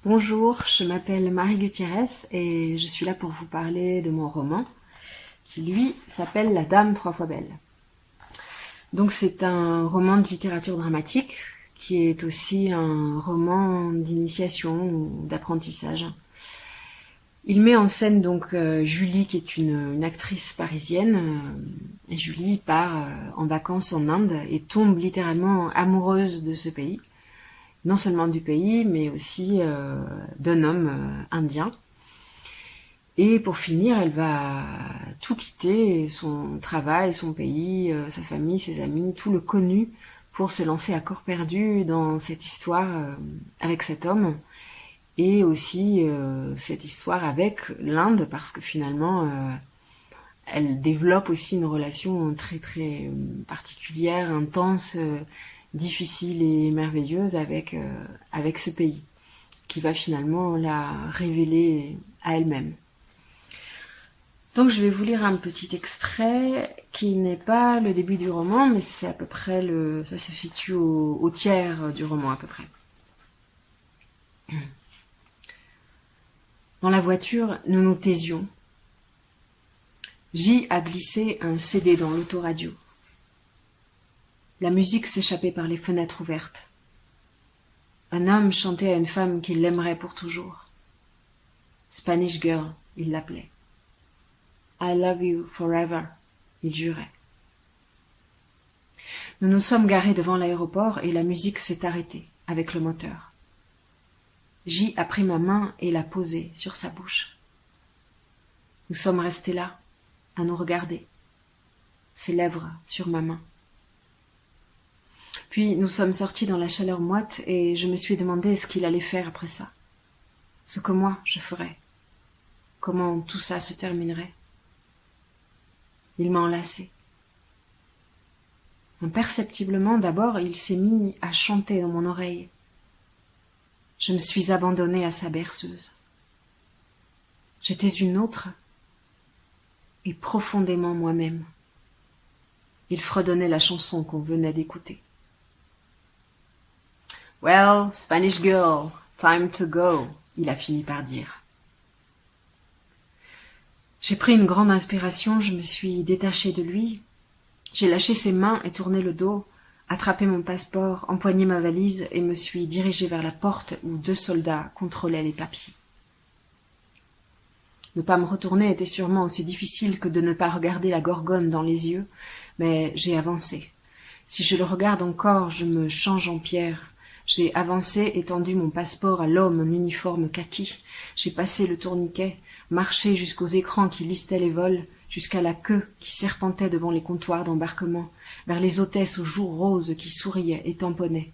Bonjour, je m'appelle Marie Gutiérrez et je suis là pour vous parler de mon roman qui, lui, s'appelle La Dame trois fois belle. Donc c'est un roman de littérature dramatique qui est aussi un roman d'initiation ou d'apprentissage. Il met en scène donc Julie qui est une actrice parisienne. Et Julie part en vacances en Inde et tombe littéralement amoureuse de ce pays. Non seulement du pays, mais aussi d'un homme indien. Et pour finir, elle va tout quitter, son travail, son pays, sa famille, ses amis, tout le connu, pour se lancer à corps perdu dans cette histoire avec cet homme, et aussi cette histoire avec l'Inde, parce que finalement, elle développe aussi une relation très très particulière, intense, difficile et merveilleuse avec ce pays, qui va finalement la révéler à elle-même. Donc je vais vous lire un petit extrait qui n'est pas le début du roman, mais c'est à peu près ça se situe au tiers du roman à peu près. Dans la voiture, nous nous taisions. J a glissé un CD dans l'autoradio. La musique s'échappait par les fenêtres ouvertes. Un homme chantait à une femme qu'il l'aimerait pour toujours. Spanish Girl, il l'appelait. I love you forever, il jurait. Nous nous sommes garés devant l'aéroport et la musique s'est arrêtée avec le moteur. J a pris ma main et l'a posée sur sa bouche. Nous sommes restés là, à nous regarder, ses lèvres sur ma main. Puis nous sommes sortis dans la chaleur moite et je me suis demandé ce qu'il allait faire après ça. Ce que moi je ferais. Comment tout ça se terminerait. Il m'a enlacée. Imperceptiblement d'abord, il s'est mis à chanter dans mon oreille. Je me suis abandonnée à sa berceuse. J'étais une autre et profondément moi-même. Il fredonnait la chanson qu'on venait d'écouter. Well, Spanish girl, time to go, il a fini par dire. J'ai pris une grande inspiration, je me suis détachée de lui. J'ai lâché ses mains et tourné le dos, attrapé mon passeport, empoigné ma valise et me suis dirigée vers la porte où 2 soldats contrôlaient les papiers. Ne pas me retourner était sûrement aussi difficile que de ne pas regarder la gorgone dans les yeux, mais j'ai avancé. Si je le regarde encore, je me change en pierre. J'ai avancé et tendu mon passeport à l'homme en uniforme kaki. J'ai passé le tourniquet, marché jusqu'aux écrans qui listaient les vols, jusqu'à la queue qui serpentait devant les comptoirs d'embarquement, vers les hôtesses aux joues roses qui souriaient et tamponnaient.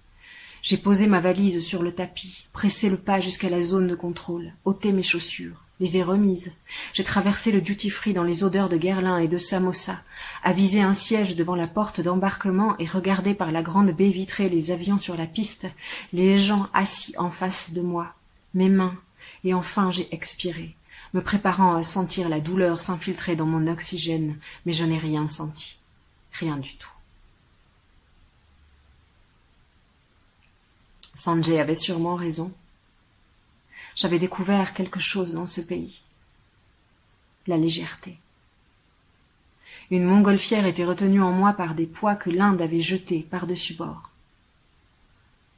J'ai posé ma valise sur le tapis, pressé le pas jusqu'à la zone de contrôle, ôté mes chaussures, les ai remises. J'ai traversé le duty-free dans les odeurs de Guerlain et de samosa, avisé un siège devant la porte d'embarquement et regardé par la grande baie vitrée les avions sur la piste, les gens assis en face de moi, mes mains, et enfin j'ai expiré, me préparant à sentir la douleur s'infiltrer dans mon oxygène, mais je n'ai rien senti, rien du tout. Sanjay avait sûrement raison. J'avais découvert quelque chose dans ce pays. La légèreté. Une montgolfière était retenue en moi par des poids que l'Inde avait jetés par-dessus bord.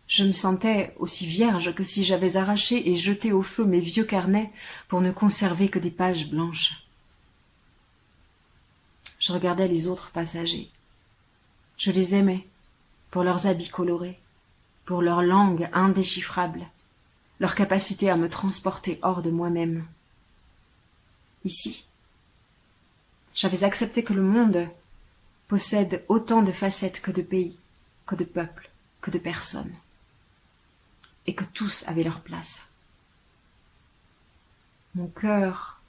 Je me sentais aussi vierge que si j'avais arraché et jeté au feu mes vieux carnets pour ne conserver que des pages blanches. Je regardais les autres passagers. Je les aimais pour leurs habits colorés, pour leur langue indéchiffrable, leur capacité à me transporter hors de moi-même. Ici, j'avais accepté que le monde possède autant de facettes que de pays, que de peuples, que de personnes, et que tous avaient leur place. Mon cœur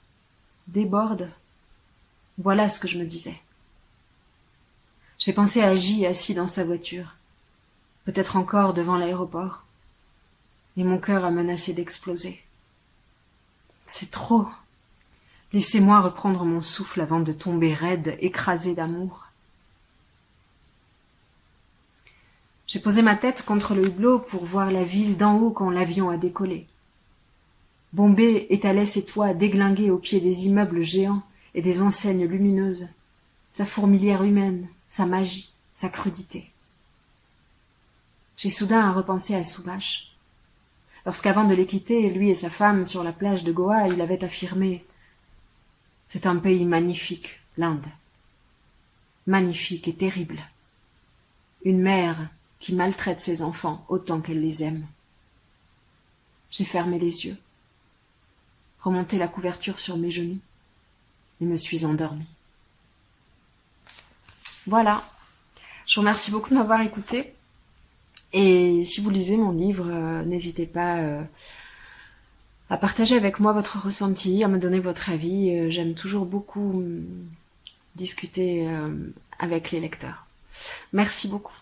déborde, voilà ce que je me disais. J'ai pensé à J assis dans sa voiture, peut-être encore devant l'aéroport, et mon cœur a menacé d'exploser. C'est trop. Laissez-moi reprendre mon souffle avant de tomber raide, écrasée d'amour. J'ai posé ma tête contre le hublot pour voir la ville d'en haut quand l'avion a décollé. Bombay étalait ses toits déglingués au pied des immeubles géants et des enseignes lumineuses, sa fourmilière humaine, sa magie, sa crudité. J'ai soudain repensé à Subhash. Lorsqu'avant de les quitter, lui et sa femme, sur la plage de Goa, il avait affirmé « C'est un pays magnifique, l'Inde. Magnifique et terrible. Une mère qui maltraite ses enfants autant qu'elle les aime. » J'ai fermé les yeux, remonté la couverture sur mes genoux et me suis endormie. Voilà. Je vous remercie beaucoup de m'avoir écouté. Et si vous lisez mon livre, n'hésitez pas à partager avec moi votre ressenti, à me donner votre avis. J'aime toujours beaucoup discuter avec les lecteurs. Merci beaucoup.